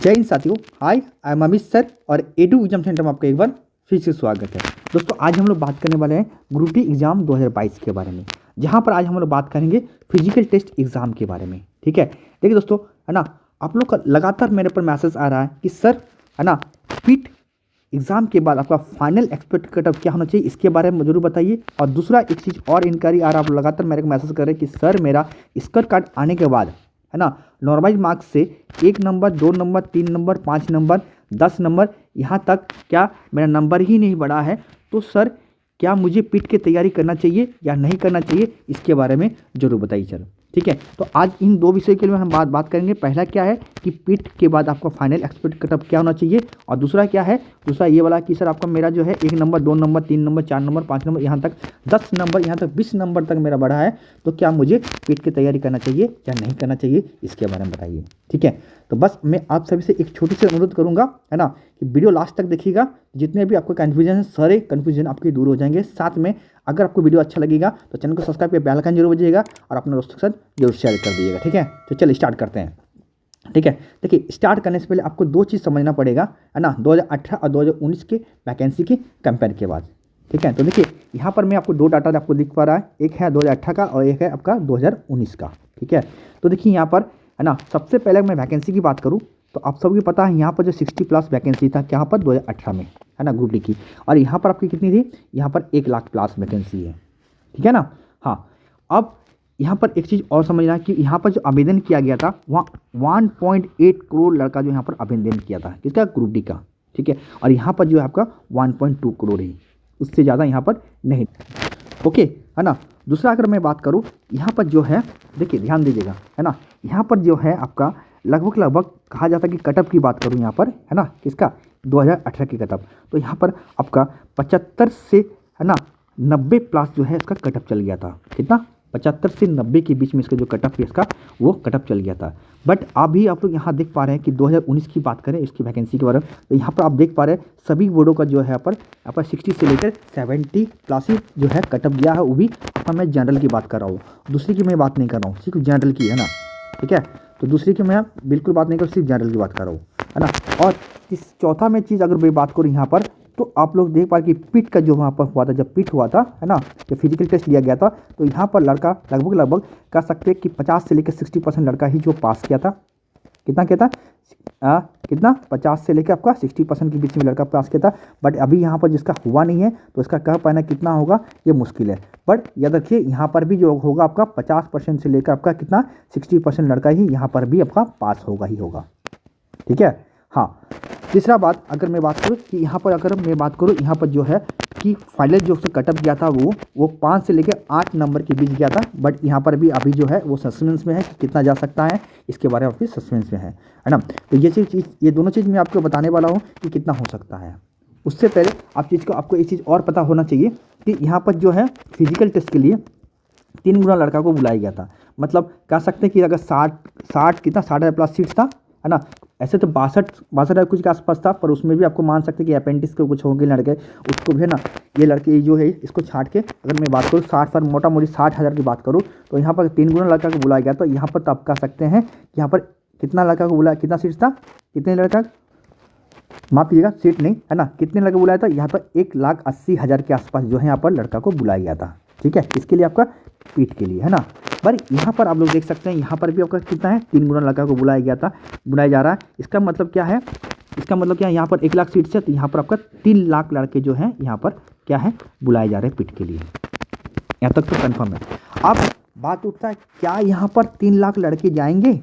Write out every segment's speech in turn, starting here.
जय हिंद साथियों, हाय I am Amit sir और एडू एग्जाम सेंटर में आपका एक बार फिर से स्वागत है। दोस्तों आज हम लोग बात करने वाले हैं ग्रुप डी एग्जाम 2022 के बारे में, जहां पर आज हम लोग बात करेंगे फिजिकल टेस्ट एग्जाम के बारे में। ठीक है, देखिए दोस्तों, है ना, आप लोग का लगातार मेरे पर मैसेज आ रहा है कि सर, है ना, पीट एग्जाम के बाद आपका फाइनल एक्सपेक्ट कट ऑफ क्या होना चाहिए, इसके बारे में जरूर बताइए। और दूसरा एक चीज़ और इंक्वायरी आ रहा है, आप लगातार मेरे को मैसेज कर रहे हैं कि सर मेरा स्कोर कार्ड आने के बाद, है ना, नॉर्मलाइज मार्क्स से 1 number 2 number 3 number 5 number 10 number यहाँ तक क्या मेरा नंबर ही नहीं बढ़ा है, तो सर क्या मुझे पीट की तैयारी करना चाहिए या नहीं करना चाहिए, इसके बारे में ज़रूर बताइए सर। ठीक है, तो आज इन दो विषय के लिए हम बात करेंगे। पहला क्या है कि पीट के बाद आपका फाइनल एक्सपेक्ट कट ऑफ क्या होना चाहिए, और दूसरा क्या है, दूसरा ये वाला कि सर आपका मेरा जो है 1 number 2 number 3 number 4 number 5 number यहाँ तक 10 नंबर यहाँ तक 20 नंबर तक मेरा बढ़ा है, तो क्या मुझे पीट की तैयारी करना चाहिए या नहीं करना चाहिए, इसके बारे में बताइए। ठीक है, तो बस मैं आप सभी से एक छोटी सी अनुरोध करूँगा, है ना, कि वीडियो लास्ट तक देखिएगा। जितने भी आपको कन्फ्यूजन है, सारे कन्फ्यूजन आपके दूर हो जाएंगे। साथ में अगर आपको वीडियो अच्छा लगेगा तो चैनल को सब्सक्राइब करके बेल आइकन जरूर बजाइएगा और अपने दोस्तों के साथ जरूर शेयर कर दीजिएगा। ठीक है, तो चलिए स्टार्ट करते हैं। ठीक है, देखिए स्टार्ट करने से पहले आपको दो चीज़ समझना पड़ेगा, है ना, 2018 और 2019 के वैकेंसी के कंपेयर के बाद। ठीक है, तो देखिए यहाँ पर मैं आपको दो डाटा आपको दिख पा रहा है, एक है 2018 का और एक है आपका 2019 का। ठीक है, तो देखिए यहाँ पर, है ना, सबसे पहले मैं वैकेंसी की बात करूँ तो आप सबको पता है यहाँ पर जो 60+ वैकेंसी था यहाँ पर 2018 में, है ना, ग्रुप डी की, और यहाँ पर आपकी कितनी थी, यहाँ पर 1 लाख प्लस वैकेंसी है। ठीक है ना। हाँ, अब यहाँ पर एक चीज़ और समझना कि यहाँ पर जो आवेदन किया गया था वहाँ 1.8 करोड़ लड़का जो यहाँ पर आवेदन किया था, किसका, ग्रुप डी का। ठीक है, और यहाँ पर जो है आपका 1.2 करोड़ है, उससे ज़्यादा यहाँ पर नहीं। ओके, है ना। दूसरा अगर मैं बात करूँ यहाँ पर जो है, देखिए ध्यान दीजिएगा, है ना, यहाँ पर जो है आपका लगभग कहा जाता है कि कटअप की बात करूँ यहाँ पर, है ना, किसका, 2018 की कटअप, तो यहाँ पर आपका 75 से, है ना, 90 प्लस जो है इसका कटअप चल गया था। कितना, 75 से 90 के बीच में इसका जो कटअप है इसका वो कटअप चल गया था। बट अभी आप लोग यहाँ देख पा रहे हैं कि 2019 की बात करें इसकी वैकेंसी के बारे में, तो यहाँ पर आप देख पा रहे हैं सभी बोर्डों का जो है यहाँ पर 60 से लेकर 70 प्लस ही जो है कटअप गया है। वो भी मैं जनरल की बात कर रहा हूँ, दूसरी की मैं बात नहीं कर रहा हूँ, सिर्फ जनरल की, है ना। ठीक है, तो दूसरी की मैं बिल्कुल बात नहीं कर, सिर्फ जनरल की बात कर रहा हूँ, है ना। और इस चौथा में चीज़ अगर मैं बात करूँ यहाँ पर, तो आप लोग देख पा रहे कि पीट का जो वहाँ पर हुआ था, जब पीट हुआ था, है ना, जब फिजिकल टेस्ट लिया गया था, तो यहाँ पर लड़का लगभग कह सकते हैं कि 50 से लेकर 60% लड़का ही जो पास किया था। कितना किया था, कितना, 50 से लेकर आपका 60% के बीच में लड़का पास किया था। बट अभी यहाँ पर जिसका हुआ नहीं है तो इसका कह पाना कितना होगा ये मुश्किल है। बट याद रखिए यहाँ पर भी जो होगा आपका 50% से लेकर आपका कितना 60% लड़का ही यहाँ पर भी आपका पास होगा ही होगा। ठीक है। हाँ, तीसरा बात अगर मैं बात करूँ कि यहाँ पर अगर मैं बात करूँ यहाँ पर जो है कि फाइनल जो उससे कटअप गया था वो 5 से लेकर 8 नंबर के बीच गया था। बट यहाँ पर भी अभी जो है वो सस्पेंस में है कि कितना जा सकता है, इसके बारे में अभी सस्पेंस में है ना। तो ये दोनों चीज़ मैं आपको बताने वाला हूँ कि कितना हो सकता है। उससे पहले आपको एक चीज़ और पता होना चाहिए कि यहाँ पर जो है फिजिकल टेस्ट के लिए 3 गुना लड़का को बुलाया गया था। मतलब कह सकते हैं कि अगर 60 कितना 60,000 प्लस सीट्स था, है ना, ऐसे तो 62 कुछ के आसपास था, पर उसमें भी आपको मान सकते हैं कि अपेंडिक्स के कुछ होंगे लड़के, उसको भी, है ना, ये लड़के जो है इसको छाट के अगर मैं बात करूँ 60 मोटा मोटी 60,000 की बात करूँ, तो यहाँ पर 3 गुना लड़का को बुलाया गया। तो यहाँ पर तो आप कह सकते हैं कि यहाँ पर कितना लड़का को बुलाया, कितना सीट था, कितने लड़का, माफ कीजिएगा, सीट नहीं, है ना, कितने लड़का बुलाया था, यहाँ पर 1,80,000 के आसपास जो है यहाँ पर लड़का को बुलाया गया था। ठीक है, इसके लिए आपका पीट के लिए, है ना। पर यहाँ पर आप लोग देख सकते हैं यहाँ पर भी आपका कितना है, 3 गुना लड़का को बुलाया जा रहा है। इसका मतलब क्या है, यहाँ पर 1 लाख सीट से, तो यहाँ पर आपका 3 लाख लड़के जो हैं यहाँ पर क्या है, बुलाए जा रहे हैं पीट के लिए। यहाँ तक तो कंफर्म है। अब बात उठता है क्या यहाँ पर 3 लाख लड़के जाएंगे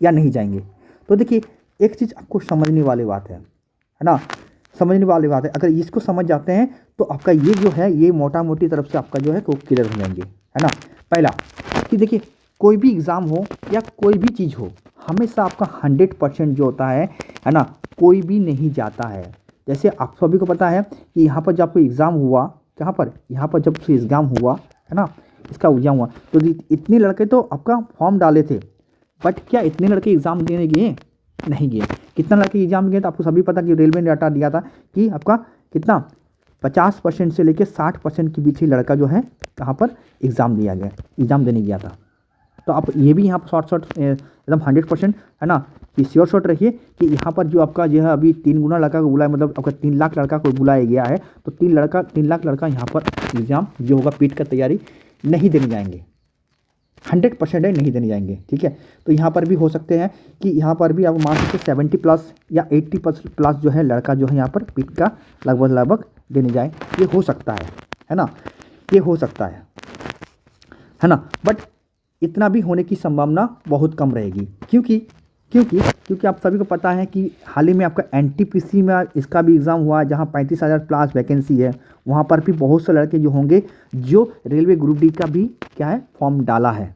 या नहीं जाएंगे। तो देखिए एक चीज़ आपको समझने वाली बात है ना, समझने वाली बात है। अगर इसको समझ जाते हैं तो आपका ये जो है ये मोटा मोटी तरफ से आपका जो है वो क्लियर हो जाएंगे, है ना। पहला कि देखिए कोई भी एग्ज़ाम हो या कोई भी चीज़ हो, हमेशा आपका 100% जो होता है ना, कोई भी नहीं जाता है। जैसे आप सभी को पता है कि यहाँ पर जब कोई एग्ज़ाम हुआ, यहाँ पर जब एग्ज़ाम हुआ, है ना, इसका एग्ज़ाम हुआ, तो इतने लड़के तो आपका फॉर्म डाले थे, बट क्या इतने लड़के एग्ज़ाम देने गए, नहीं गए। कितना लड़के एग्ज़ाम गए, तो आपको सभी पता कि रेलवे ने डाटा दिया था कि आपका कितना 50% से लेकर 60% के बीच ही लड़का जो है कहाँ पर एग्ज़ाम देने गया था। तो आप ये भी यहाँ पर शॉर्ट एकदम 100%, है ना, कि श्योर शॉट रखिए कि यहाँ पर जो आपका जो है अभी 3 गुना लड़का को बुलाया, मतलब आपका 3 लाख लड़का को बुलाया गया है, तो 3 लाख लड़का यहाँ पर एग्ज़ाम जो होगा पीट का तैयारी नहीं देने जाएंगे, 100% है नहीं देने जाएंगे। ठीक है, तो यहाँ पर भी हो सकते हैं कि यहाँ पर भी आप मान सकते 70+ या 80+ जो है लड़का जो है यहाँ पर पीट का लगभग देने जाए, ये हो सकता है ना, ये हो सकता है ना। बट इतना भी होने की संभावना बहुत कम रहेगी, क्योंकि आप सभी को पता है कि हाल ही में आपका एनटीपीसी में इसका भी एग्ज़ाम हुआ है, जहाँ 35,000+ वैकेंसी है। वहाँ पर भी बहुत से लड़के जो होंगे जो रेलवे ग्रुप डी का भी क्या है फॉर्म डाला है।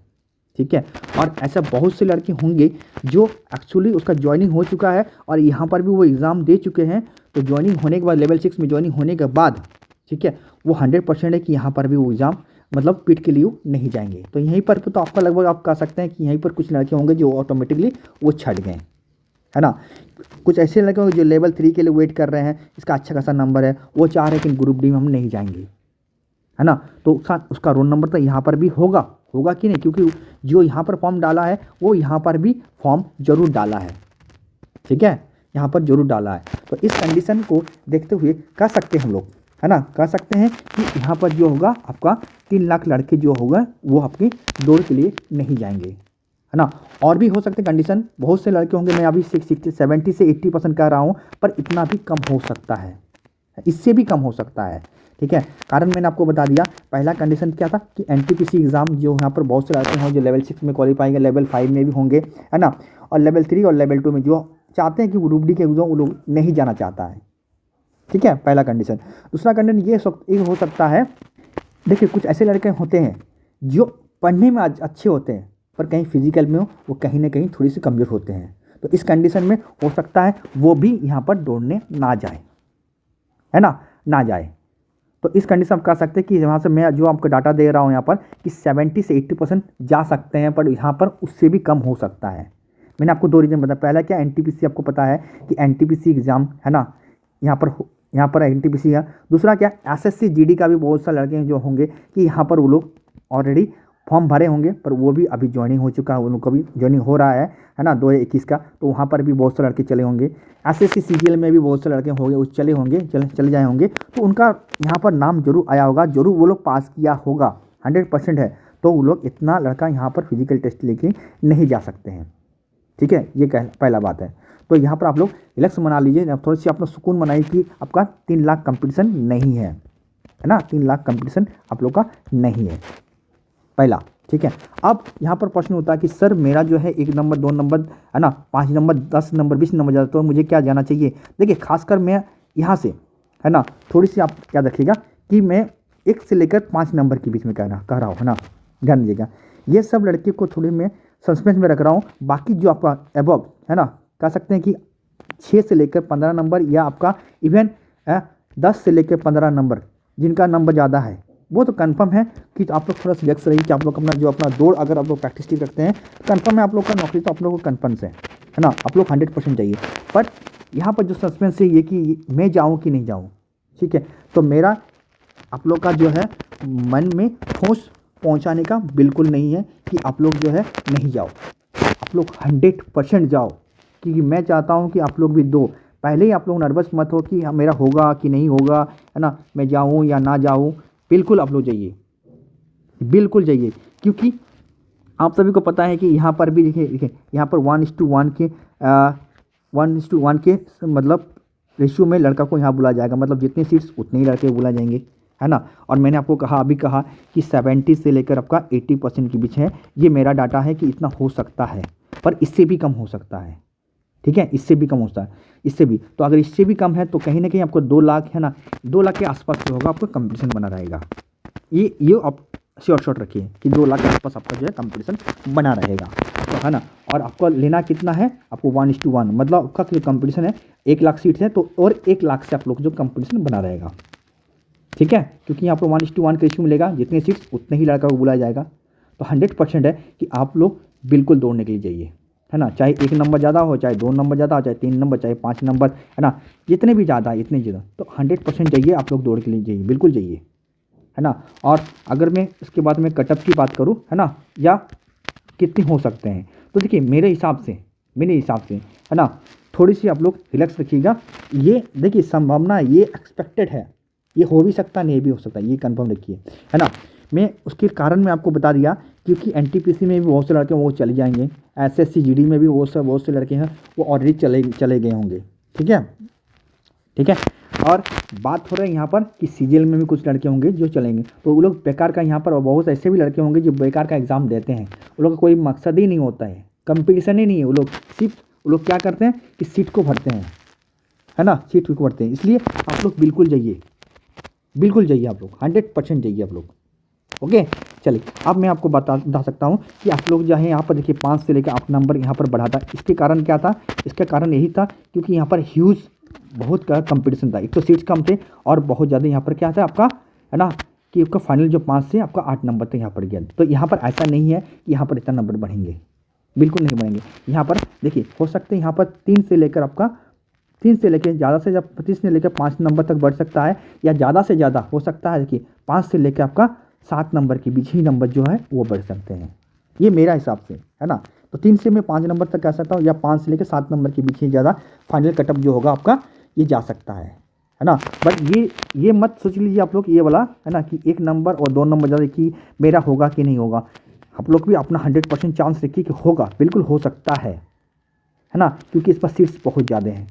ठीक है, और ऐसा बहुत से लड़के होंगे जो एक्चुअली उसका ज्वाइनिंग हो चुका है और यहाँ पर भी वो एग्ज़ाम दे चुके हैं। तो ज्वाइनिंग होने के बाद लेवल 6 में ज्वाइनिंग होने के बाद, ठीक है, वो 100% है कि यहाँ पर भी वो एग्ज़ाम मतलब पीट के लिए नहीं जाएंगे। तो यहीं पर तो आपका लगभग आप कह सकते हैं कि यहीं पर कुछ लड़के होंगे जो ऑटोमेटिकली वो छट गए, है ना। कुछ ऐसे लड़के होंगे जो लेवल 3 के लिए वेट कर रहे हैं, इसका अच्छा खासा नंबर है, वो चाह रहे हैं कि ग्रुप डी में हम नहीं जाएंगे, है ना। तो उसका रोल नंबर तो यहाँ पर भी होगा कि नहीं, क्योंकि जो यहाँ पर फॉर्म डाला है वो यहाँ पर भी फॉर्म जरूर डाला है। ठीक है, यहाँ पर जरूर डाला है। तो इस कंडीशन को देखते हुए कह सकते हैं हम लोग, है ना, कह सकते हैं कि यहाँ पर जो होगा आपका 3 लाख लड़के जो होगा वो आपकी दौड़ के लिए नहीं जाएंगे, है ना। और भी हो सकते कंडीशन, बहुत से लड़के होंगे, मैं अभी 70 से 80% कह रहा हूँ, पर इतना भी कम हो सकता है, इससे भी कम हो सकता है। ठीक है, कारण मैंने आपको बता दिया। पहला कंडीशन क्या था कि एनटीपीसी एग्ज़ाम जो यहाँ पर बहुत से लड़के होंगे जो लेवल 6 में क्वालिफाई है, लेवल 5 में भी होंगे, है ना, और लेवल 3 और लेवल 2 में जो चाहते हैं कि ग्रुप डी के एग्जाम वो लोग नहीं जाना चाहता है। ठीक है, पहला कंडीशन। दूसरा कंडीशन ये हो सकता है, देखिए कुछ ऐसे लड़के होते हैं जो पढ़ने में अच्छे होते हैं पर कहीं फिजिकल में वो कहीं ना कहीं थोड़ी सी कमज़ोर होते हैं। तो इस कंडीशन में हो सकता है वो भी यहाँ पर दौड़ने ना जाए, है ना जाए। तो इस कंडीशन में कह सकते हैं कि यहाँ से मैं जो आपको डाटा दे रहा हूँ यहाँ पर कि 70 से 80% जा सकते हैं, पर यहाँ पर उससे भी कम हो सकता है। मैंने आपको 2 रीज़न बताया। पहला क्या, एनटीपीसी आपको पता है कि एनटीपीसी एग्ज़ाम, है ना, यहाँ पर एनटीपीसी है। दूसरा क्या, एसएससी जीडी का भी बहुत सारे लड़के जो होंगे कि यहाँ पर वो लोग ऑलरेडी फॉर्म भरे होंगे, पर वो भी अभी ज्वाइनिंग हो चुका है, उन लोग का भी ज्वाइनिंग हो रहा है ना, 2021 का। तो वहाँ पर भी बहुत से लड़के चले होंगे। एसएससी सीजीएल में भी बहुत से लड़के होंगे वो चले होंगे, चले जाए होंगे, तो उनका यहाँ पर नाम जरूर आया होगा, जरूर वो लोग पास किया होगा, 100% है। तो वो लोग इतना लड़का यहाँ पर फिजिकल टेस्ट लेके नहीं जा सकते हैं। ठीक है, ये पहला बात है। तो यहाँ पर आप लोग रिलैक्स मना लीजिए, थोड़ी सी अपना सुकून मनाइए कि आपका 3 लाख कंपटीशन नहीं है ना, 3 लाख कंपटीशन आप लोग का नहीं है, पहला। ठीक है, अब यहाँ पर प्रश्न होता है कि सर मेरा जो है 1 नंबर 2 नंबर, है ना, 5 नंबर 10 नंबर 20 नंबर ज़्यादा, तो मुझे क्या जाना चाहिए। देखिए खासकर मैं यहाँ से, है ना, थोड़ी सी आप क्या रखिएगा कि मैं 1 से लेकर 5 नंबर के बीच में कह रहा हूँ, है ना, ध्यान दीजिएगा। ये सब लड़के को थोड़ी मैं सस्पेंस में रख रहा हूँ। बाकी जो आपका एबव, है ना, कह सकते हैं कि 6 से लेकर 15 नंबर या आपका इवन 10 से लेकर 15 नंबर जिनका नंबर ज़्यादा है, वो तो कंफर्म है कि तो आप लोग थोड़ा सिलेक्ट रहिए कि आप लोग अपना दौड़ अगर आप लोग प्रैक्टिस ठीक रखते हैं, कंफर्म है आप लोग का नौकरी तो आप लोग को कंफर्म है ना, आप लोग 100% चाहिए। पर यहाँ पर जो सस्पेंस है ये कि मैं जाऊँ कि नहीं जाऊँ। ठीक है, तो मेरा आप लोग का जो है मन में ठोस पहुँचाने का बिल्कुल नहीं है कि आप लोग जो है नहीं जाओ, आप लोग 100% जाओ, क्योंकि मैं चाहता हूँ कि आप लोग भी दो। पहले ही आप लोग नर्वस मत हो कि मेरा होगा कि नहीं होगा, है ना, मैं जाऊँ या ना जाऊँ। बिल्कुल आप लोग जाइए, बिल्कुल जाइए, क्योंकि आप सभी को पता है कि यहाँ पर भी देखिए यहाँ पर 1:1 के 1:1 के मतलब रेशियो में लड़का को यहाँ बुलाया जाएगा, मतलब जितनी सीट्स उतने ही लड़के बुलाए जाएंगे, है ना। और मैंने आपको अभी कहा कि 70 से लेकर आपका 80% के बीच है। ये मेरा डाटा है कि इतना हो सकता है, पर इससे भी कम हो सकता है। ठीक है, इससे भी कम होता है, इससे भी। तो अगर इससे भी कम है तो कहीं ना कहीं आपको 2 लाख, है ना, 2 लाख के आसपास जो होगा आपका कंपटीशन बना रहेगा। ये आप श्योर शॉट रखिए कि 2 लाख के आसपास आपका जो है कंपटीशन बना रहेगा, तो है ना। और आपको लेना कितना है, आपको 1:1, मतलब आपका जो कंपटीशन है 1 लाख सीट है, तो और 1 लाख से आप लोग जो कंपटीशन बना रहेगा। ठीक है, क्योंकि यहाँ पर 1:1 का रेशियो मिलेगा, जितने सीट्स उतने ही लड़का को बुलाया जाएगा। तो 100% है कि आप लोग बिल्कुल दौड़ने के लिए जाइए, है ना, चाहे 1 नंबर ज़्यादा हो, चाहे 2 नंबर ज़्यादा हो, चाहे 3 नंबर, चाहे 5 नंबर, है ना, जितने भी ज़्यादा है इतने ज़्यादा, तो 100% जाइए आप लोग दौड़ के लिए जाइए, बिल्कुल जाइए, है ना। और अगर मैं इसके बाद में कटअप की बात करूँ, है ना, या कितने हो सकते हैं, तो देखिए मेरे हिसाब से मेरे हिसाब से, है ना। थोड़ी सी आप लोग रिलैक्स रखिएगा। ये देखिए संभावना ये एक्सपेक्टेड है, ये हो भी सकता नहीं भी हो सकता, ये कंफर्म रखिए, है ना। मैं उसके कारण मैं आपको बता दिया क्योंकि एनटीपीसी में भी बहुत से लड़के वो चले जाएंगे, एसएससी जीडी में भी बहुत से लड़के हैं वो ऑलरेडी चले गए होंगे। ठीक है, ठीक है। और बात हो रही है यहाँ पर कि सीजीएल में भी कुछ लड़के होंगे जो चलेंगे, तो वो लोग बेकार का यहाँ पर, और बहुत ऐसे भी लड़के होंगे जो बेकार का एग्ज़ाम देते हैं। वो लोग का कोई मकसद ही नहीं होता है, कंपटीशन ही नहीं है। वो लोग सिर्फ वो लोग क्या करते हैं कि सीट को भरते हैं, है ना, सीट को भरते हैं। इसलिए आप लोग बिल्कुल जाइए, बिल्कुल जाइए, आप लोग 100% जाइए आप लोग। ओके, चलिए अब मैं आपको बता सकता हूँ कि आप लोग जो है यहाँ पर देखिए 5 से लेकर आप नंबर यहाँ पर बढ़ा था। इसके कारण क्या था, इसका कारण यही था क्योंकि यहाँ पर ह्यूज बहुत का कंपटीशन था। एक तो सीट्स कम थे और बहुत ज़्यादा यहाँ पर क्या था आपका, है ना, कि आपका फाइनल जो 5 से आपका 8 नंबर तक यहाँ पर गया। तो यहाँ पर ऐसा नहीं है कि यहाँ पर इतना नंबर बढ़ेंगे, बिल्कुल नहीं बढ़ेंगे। यहाँ पर देखिए हो सकते हैं यहाँ पर 3 से लेकर आपका 3 से लेकर ज़्यादा से ज़्यादा 25 से लेकर 5 नंबर तक बढ़ सकता है, या ज़्यादा से ज़्यादा हो सकता है देखिए 5 से लेकर आपका 7 नंबर के बीच ही नंबर जो है वो बढ़ सकते हैं। ये मेरा हिसाब से, है ना। तो 3 से मैं 5 नंबर तक कह सकता हूँ, या 5 से लेकर 7 नंबर के बीच ही ज़्यादा फाइनल कटअप जो होगा आपका ये जा सकता है ना। बट ये मत सोच लीजिए आप लोग ये वाला, है ना, कि 1 नंबर और 2 नंबर ज़्यादा कि मेरा होगा कि नहीं होगा। आप लोग भी अपना 100% चांस रखिए कि होगा, बिल्कुल हो सकता है ना, क्योंकि इस पर सीट्स बहुत ज़्यादा हैं।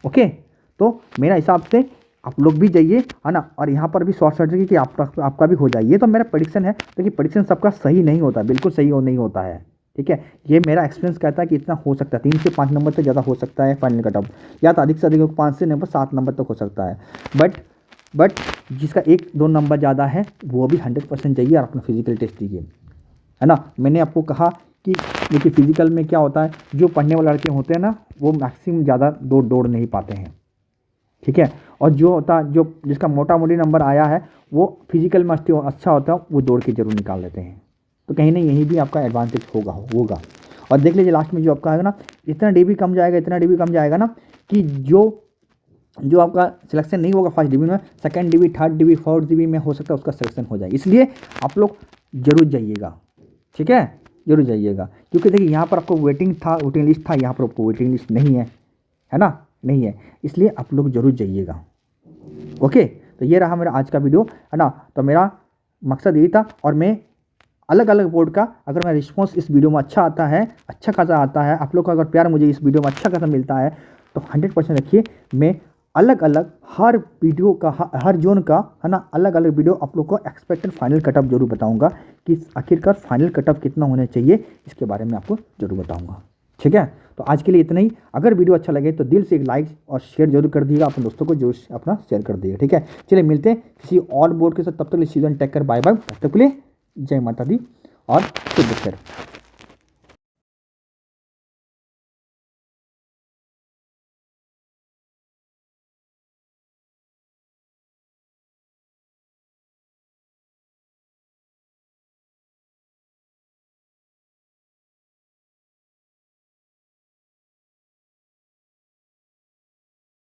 ओके, तो मेरा हिसाब से आप लोग भी जाइए, है ना। और यहाँ पर भी शॉर्ट सर्किट कि आपका भी हो जाए, ये तो मेरा प्रेडिक्शन है। देखिए प्रेडिक्शन सबका सही नहीं होता, बिल्कुल सही नहीं होता है, ठीक है। ये मेरा एक्सपीरियंस कहता है कि इतना हो सकता है, 3 से 5 नंबर तक ज़्यादा हो सकता है फाइनल कटअप, या तो अधिक से अधिक 5 से नंबर 7 नंबर तक हो सकता है। बट जिसका 1-2 नंबर ज़्यादा है वो भी 100% जाइए और अपना फिजिकल टेस्ट दीजिए, है ना। मैंने आपको कहा कि देखिए फिजिकल में क्या होता है, जो पढ़ने वाले लड़के होते हैं ना वो मैक्सिमम ज़्यादा दौड़ नहीं पाते हैं, ठीक है। और जो जिसका मोटा मोटी नंबर आया है वो फिजिकल में अच्छा होता है, वो दौड़ के जरूर निकाल लेते हैं। तो कहीं ना यहीं भी आपका एडवांटेज होगा। और देख लीजिए लास्ट में जो आपका आएगा ना, इतना डीबी कम जाएगा ना कि जो आपका सिलेक्शन नहीं होगा फर्स्ट डीबी में, second dB, third dB, fourth dB में हो सकता है उसका सिलेक्शन हो जाए। इसलिए आप लोग जरूर जाइएगा, ठीक है, जरूर जाइएगा। क्योंकि देखिए यहाँ पर आपको वेटिंग लिस्ट था, यहाँ पर आपको वेटिंग लिस्ट नहीं है ना, नहीं है। इसलिए आप लोग जरूर जाइएगा। ओके, तो ये रहा मेरा आज का वीडियो, है ना। तो मेरा मकसद यही था, और मैं अलग अलग बोर्ड का अगर मेरा रिस्पॉन्स इस वीडियो में अच्छा खासा आता है, आप लोग का अगर प्यार मुझे इस वीडियो में अच्छा खासा मिलता है, तो 100% रखिए मैं अलग अलग हर वीडियो का, हर जोन का, है ना, अलग अलग वीडियो आप लोग को एक्सपेक्टेड फाइनल कटअप जरूर बताऊंगा कि आखिरकार फाइनल कटअप कितना होना चाहिए, इसके बारे में आपको जरूर बताऊंगा, ठीक है। तो आज के लिए इतना ही। अगर वीडियो अच्छा लगे तो दिल से एक लाइक और शेयर जरूर कर दीजिएगा, अपने दोस्तों को जरूर अपना शेयर कर दीजिएगा, ठीक है। चलिए मिलते हैं किसी और बोर्ड के साथ, तब तक के लिए सीजन टेक कर बाय बाय, तब तक के लिए जय माता दी और शुभ अक्षर।